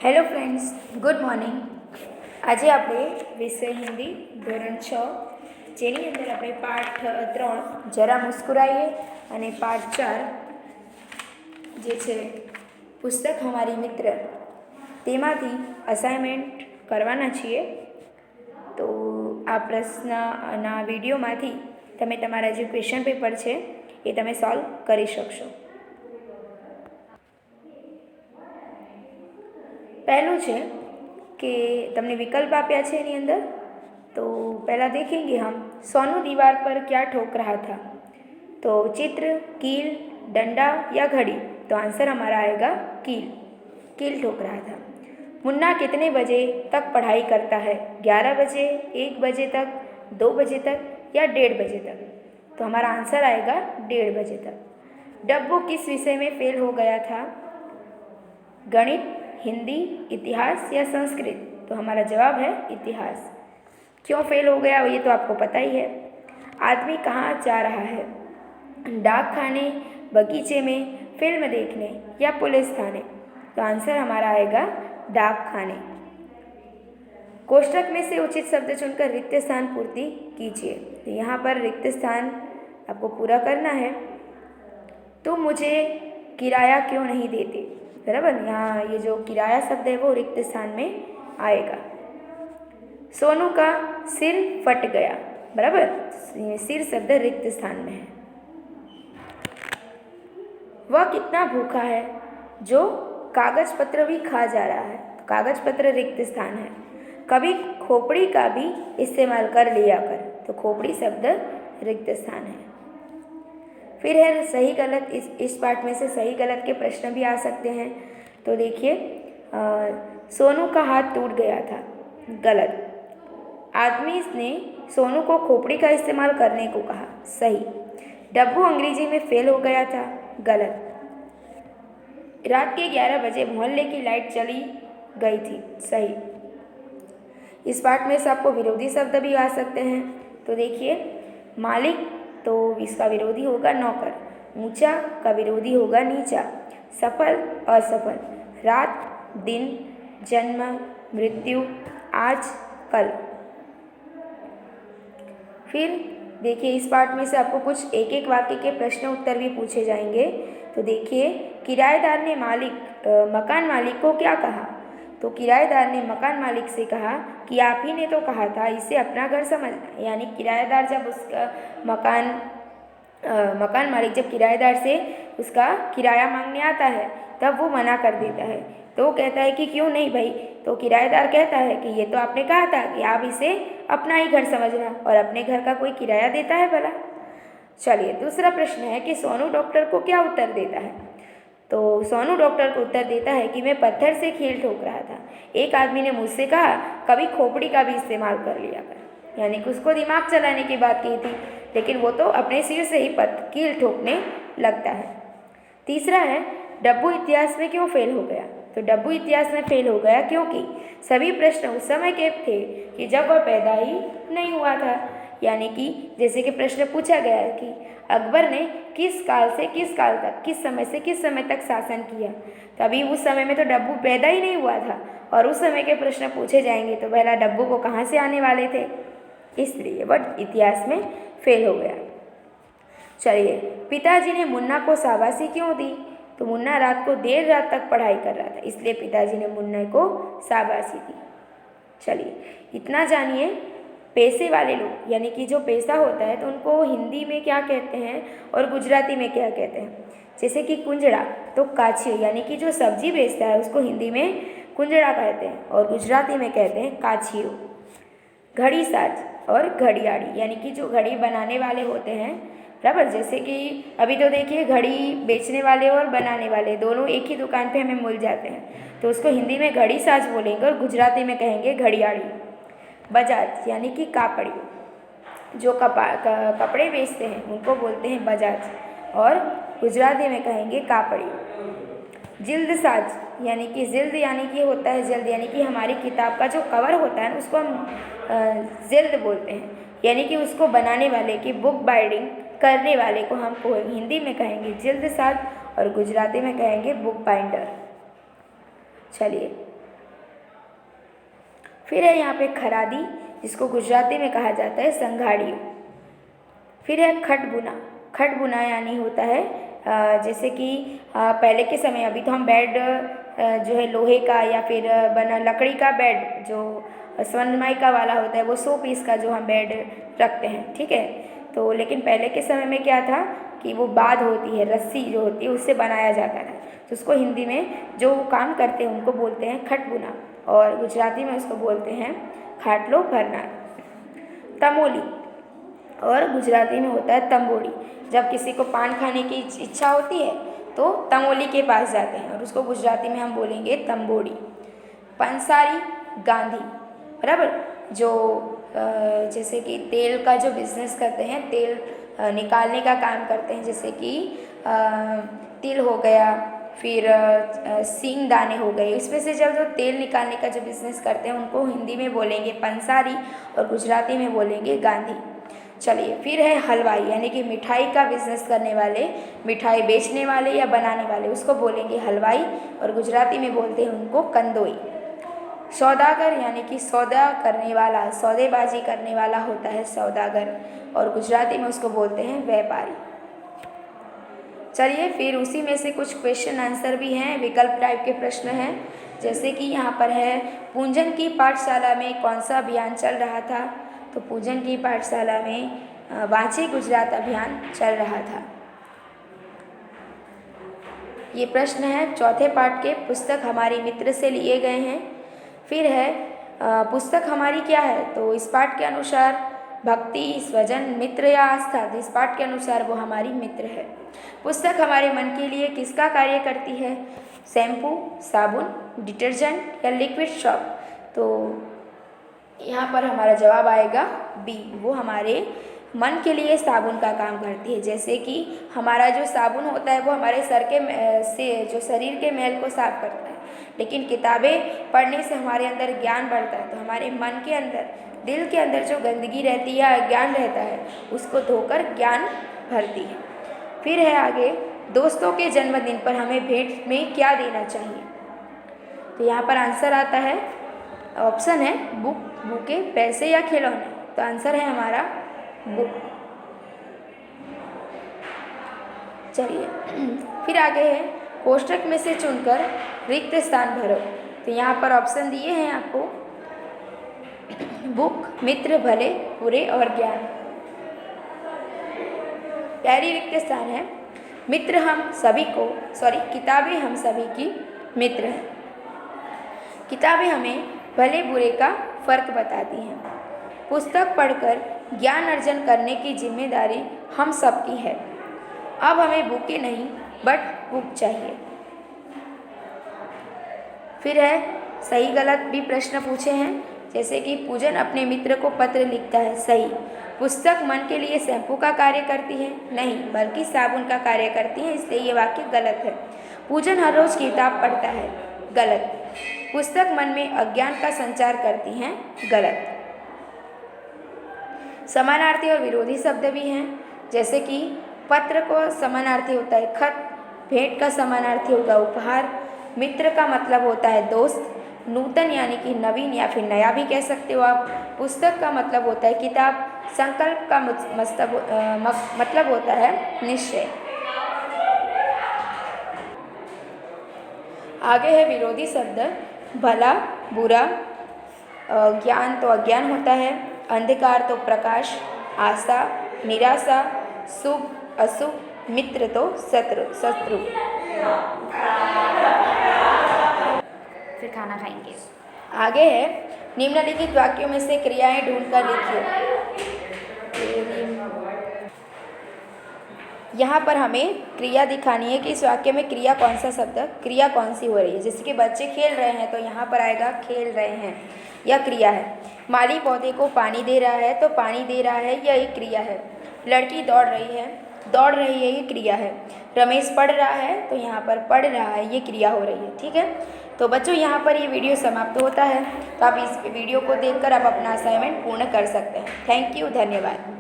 Hello friends, good morning. આજે આપણે વિષય હિન્દી ધોરણ 6 જેની અંદર આપણે પાઠ 3 જરા મુસ્કુરાઈએ અને પાઠ 4 જે છે પુસ્તક હમારી મિત્ર તેમાંથી અસાઇનમેન્ટ કરવાના છીએ. તો આ પ્રશ્નના વિડીયોમાંથી તમે તમારા જે ક્વેશ્ચન પેપર છે એ તમે સોલ્વ કરી શકશો. पहलू है कि तमने विकल्प आप्या छे एनी अंदर. तो पहला देखेंगे हम, सोनू दीवार पर क्या ठोक रहा था. तो चित्र, कील, डंडा या घड़ी. तो आंसर हमारा आएगा कील. कील ठोक रहा था. मुन्ना कितने बजे तक पढ़ाई करता है. 11 बजे, 1 बजे तक, 2 बजे तक या 1:30 बजे तक. तो हमारा आंसर आएगा 1:30 बजे तक. डब्बू किस विषय में फेल हो गया था. गणित, हिंदी, इतिहास या संस्कृत. तो हमारा जवाब है इतिहास. क्यों फेल हो गया ये तो आपको पता ही है. आदमी कहाँ जा रहा है. डाक खाने, बगीचे में, फिल्म देखने या पुलिस थाने. तो आंसर हमारा आएगा डाक खाने. कोष्टक में से उचित शब्द चुनकर रिक्त स्थान पूर्ति कीजिए. तो यहाँ पर रिक्त स्थान आपको पूरा करना है. तो मुझे किराया क्यों नहीं देते. बराबर, यहाँ ये जो किराया शब्द है वो रिक्त स्थान में आएगा. सोनू का सिर फट गया. बराबर, सिर शब्द रिक्त स्थान में है. वह कितना भूखा है जो कागज पत्र भी खा जा रहा है. तो कागज पत्र रिक्त स्थान है. कभी खोपड़ी का भी इस्तेमाल कर लिया कर. तो खोपड़ी शब्द रिक्त स्थान है. फिर है सही गलत. इस पाठ में से सही गलत के प्रश्न भी आ सकते हैं. तो देखिए, सोनू का हाथ टूट गया था. गलत. आदमी ने सोनू को खोपड़ी का इस्तेमाल करने को कहा. सही. डब्बू अंग्रेजी में फेल हो गया था. गलत. रात के 11 बजे मोहल्ले की लाइट चली गई थी. सही. इस पाठ में से आपको विरोधी शब्द भी आ सकते हैं. तो देखिए, मालिक तो इसका विरोधी होगा नौकर. ऊंचा का विरोधी होगा नीचा. सफल, असफल. रात, दिन, जन्म, मृत्यु, आज, कल. फिर देखिए, इस पाठ में से आपको कुछ एक एक वाक्य के प्रश्न उत्तर भी पूछे जाएंगे. तो देखिए, किराएदार ने मकान मालिक को क्या कहा. तो किराएदार ने मकान मालिक से कहा कि आप ही ने तो कहा था इसे अपना घर समझना. यानी किराएदार जब उसका मकान मालिक जब किराएदार से उसका किराया मांगने आता है तब वो मना कर देता है. तो वो कहता है कि क्यों नहीं भाई. तो किराएदार कहता है कि ये तो आपने कहा था कि आप इसे अपना ही घर समझना, और अपने घर का कोई किराया देता है भला. चलिए, दूसरा प्रश्न है कि सोनू डॉक्टर को क्या उत्तर देता है. तो सोनू डॉक्टर को उत्तर देता है कि मैं पत्थर से कील ठोक रहा था. एक आदमी ने मुझसे कहा कभी खोपड़ी का भी इस्तेमाल कर लिया कर. यानी कि उसको दिमाग चलाने की बात की थी, लेकिन वो तो अपने सिर से ही कील ठोकने लगता है. तीसरा है, डब्बू इतिहास में क्यों फेल हो गया. तो डब्बू इतिहास में फेल हो गया क्योंकि सभी प्रश्न उस समय के थे कि जब वह पैदा ही नहीं हुआ था. यानी कि जैसे कि प्रश्न पूछा गया है कि अकबर ने किस काल से किस काल तक, किस समय से किस समय तक शासन किया. तभी उस समय में तो डब्बू पैदा ही नहीं हुआ था, और उस समय के प्रश्न पूछे जाएंगे तो पहला डब्बू को कहाँ से आने वाले थे. इसलिए वह इतिहास में फेल हो गया. चलिए, पिताजी ने मुन्ना को शाबाशी क्यों दी. तो मुन्ना रात को देर रात तक पढ़ाई कर रहा था, इसलिए पिताजी ने मुन्ना को शाबाशी दी. चलिए, इतना जानिए. पैसे वाले लोग, यानी कि जो पैसा होता है तो उनको हिंदी में क्या कहते हैं और गुजराती में क्या कहते हैं. जैसे कि कुंजड़ा तो काछियो, यानी कि जो सब्जी बेचता है उसको हिंदी में कुंजड़ा कहते हैं और गुजराती में कहते हैं काछियो. घड़ी साज और घड़ियाड़ी, यानी कि जो घड़ी बनाने वाले होते हैं. बराबर, जैसे कि अभी तो देखिए, घड़ी बेचने वाले और बनाने वाले दोनों एक ही दुकान पे हमें मिल जाते हैं, तो उसको हिंदी में घड़ी साज बोलेंगे और गुजराती में कहेंगे घड़ियाड़ी. बजाज, यानी कि कापड़ी, जो कपड़े बेचते हैं उनको बोलते हैं बजाज, और गुजराती में कहेंगे कापड़ी. जिल्द साज, यानी कि जिल्द यानी कि होता है जल्द, यानी कि हमारी किताब का जो कवर होता है उसको हम जिल्द बोलते हैं. यानी कि उसको बनाने वाले की, बुक बाइंडिंग करने वाले को हम हिंदी में कहेंगे जिल्द साज और गुजराती में कहेंगे बुक बाइंडर. चलिए, फिर है यहाँ पे खरादी, जिसको गुजराती में कहा जाता है संघाड़ियों। फिर है खटबुना। खटबुना यानी होता है जैसे कि पहले के समय, अभी तो हम बेड जो है लोहे का या फिर बना लकड़ी का बेड जो सनमाइका वाला होता है, वो 100 पीस का जो हम बेड रखते हैं, ठीक है। तो लेकिन पहले के समय में क्या था कि वो बाध होती है, रस्सी जो होती है, उससे बनाया जाता था। तो उसको हिंदी में जो काम करते हैं उनको बोलते हैं खटबुना, और गुजराती में उसको बोलते हैं खाटलो भरना। तमोली, और गुजराती में होता है तंबोड़ी। जब किसी को पान खाने की इच्छा होती है तो तमोली के पास जाते हैं, और उसको गुजराती में हम बोलेंगे तंबोड़ी। पंसारी गांधी, बराबर, जो जैसे कि तेल का जो बिज़नेस करते हैं, तेल निकालने का काम करते हैं, जैसे कि तिल हो गया, फिर सींग दाने हो गए, इसमें से जब जो तेल निकालने का जो बिज़नेस करते हैं उनको हिंदी में बोलेंगे पंसारी और गुजराती में बोलेंगे गांधी। चलिए, फिर है हलवाई, यानी कि मिठाई का बिजनेस करने वाले, मिठाई बेचने वाले या बनाने वाले, उसको बोलेंगे हलवाई, और गुजराती में बोलते हैं उनको कंदोई। सौदागर, यानी कि सौदा करने वाला, सौदेबाजी करने वाला होता है सौदागर, और गुजराती में उसको बोलते हैं व्यापारी। चलिए, फिर उसी में से कुछ क्वेश्चन आंसर भी हैं, विकल्प टाइप के प्रश्न हैं। जैसे कि यहाँ पर है, पूंजन की पाठशाला में कौन सा अभियान चल रहा था? तो पूजन की पाठशाला में वांचे गुजरात अभियान चल रहा था। ये प्रश्न है चौथे पाठ के, पुस्तक हमारी मित्र से लिए गए हैं। फिर है पुस्तक हमारी क्या है? तो इस पाठ के अनुसार भक्ति, स्वजन, मित्र या आस्था, तो इस पाठ के अनुसार वो हमारी मित्र है। पुस्तक हमारे मन के लिए किसका कार्य करती है? शैम्पू, साबुन, डिटर्जेंट या लिक्विड सोप? तो यहाँ पर हमारा जवाब आएगा बी, वो हमारे मन के लिए साबुन का काम करती है। जैसे कि हमारा जो साबुन होता है वो हमारे सर के से जो शरीर के मैल को साफ करता है, लेकिन किताबें पढ़ने से हमारे अंदर ज्ञान बढ़ता है। तो हमारे मन के अंदर, दिल के अंदर जो गंदगी रहती है या अज्ञान रहता है, उसको धोकर ज्ञान भरती है। फिर है आगे, दोस्तों के जन्मदिन पर हमें भेंट में क्या देना चाहिए? तो यहाँ पर आंसर आता है, ऑप्शन है बुक, बुके, पैसे या खिलौने। तो आंसर है हमारा बुक। चलिए, फिर आगे है, कोष्ठक में से चुनकर रिक्त स्थान भरो। तो यहाँ पर ऑप्शन दिए हैं आपको, बुक, मित्र, भले, बुरे और ज्ञान। पहली रिक्त स्थान है, मित्र हम सभी को, किताबें हम सभी की मित्र हैं। किताबें हमें भले बुरे का फर्क बताती हैं। पुस्तक पढ़कर ज्ञान अर्जन करने की जिम्मेदारी हम सबकी है। अब हमें बुके नहीं बट बुक चाहिए। फिर है, सही गलत भी प्रश्न पूछे हैं, जैसे कि पूजन अपने मित्र को पत्र लिखता है, सही। पुस्तक मन के लिए शैम्पू का कार्य करती है, नहीं, बल्कि साबुन का कार्य करती है, इसलिए ये वाक्य गलत है। पूजन हर रोज किताब पढ़ता है, गलत। पुस्तक मन में अज्ञान का संचार करती हैं, गलत। समानार्थी और विरोधी शब्द भी हैं, जैसे कि पत्र को समानार्थी होता है खत, भेंट का समानार्थी होगा उपहार, मित्र का मतलब होता है दोस्त, नूतन यानी कि नवीन या फिर नया भी कह सकते हो आप, पुस्तक का मतलब होता है किताब, संकल्प का मतलब होता है निश्चय। आगे है विरोधी शब्द, भला, बुरा, ज्ञान तो अज्ञान होता है, अंधकार तो प्रकाश, आशा, निराशा, शुभ, अशुभ, मित्र तो शत्रु। फिर खाना खाएंगे। आगे है, निम्नलिखित वाक्यों में से क्रियाएं ढूंढकर लिखिए। यहाँ पर हमें क्रिया दिखानी है कि इस वाक्य में क्रिया कौन सा शब्द, क्रिया कौन सी हो रही है। जैसे कि बच्चे खेल रहे हैं तो यहाँ पर आएगा खेल रहे हैं, यह क्रिया है। माली पौधे को पानी दे रहा है तो पानी दे रहा है, यह एक क्रिया है। लड़की दौड़ रही है, ये क्रिया है। रमेश पढ़ रहा है तो यहाँ पर पढ़ रहा है, ये क्रिया हो रही है। ठीक है, तो बच्चों यहाँ पर ये वीडियो समाप्त होता है। तो आप इस वीडियो को देखकर आप अपना असाइनमेंट पूर्ण कर सकते हैं। थैंक यू, धन्यवाद।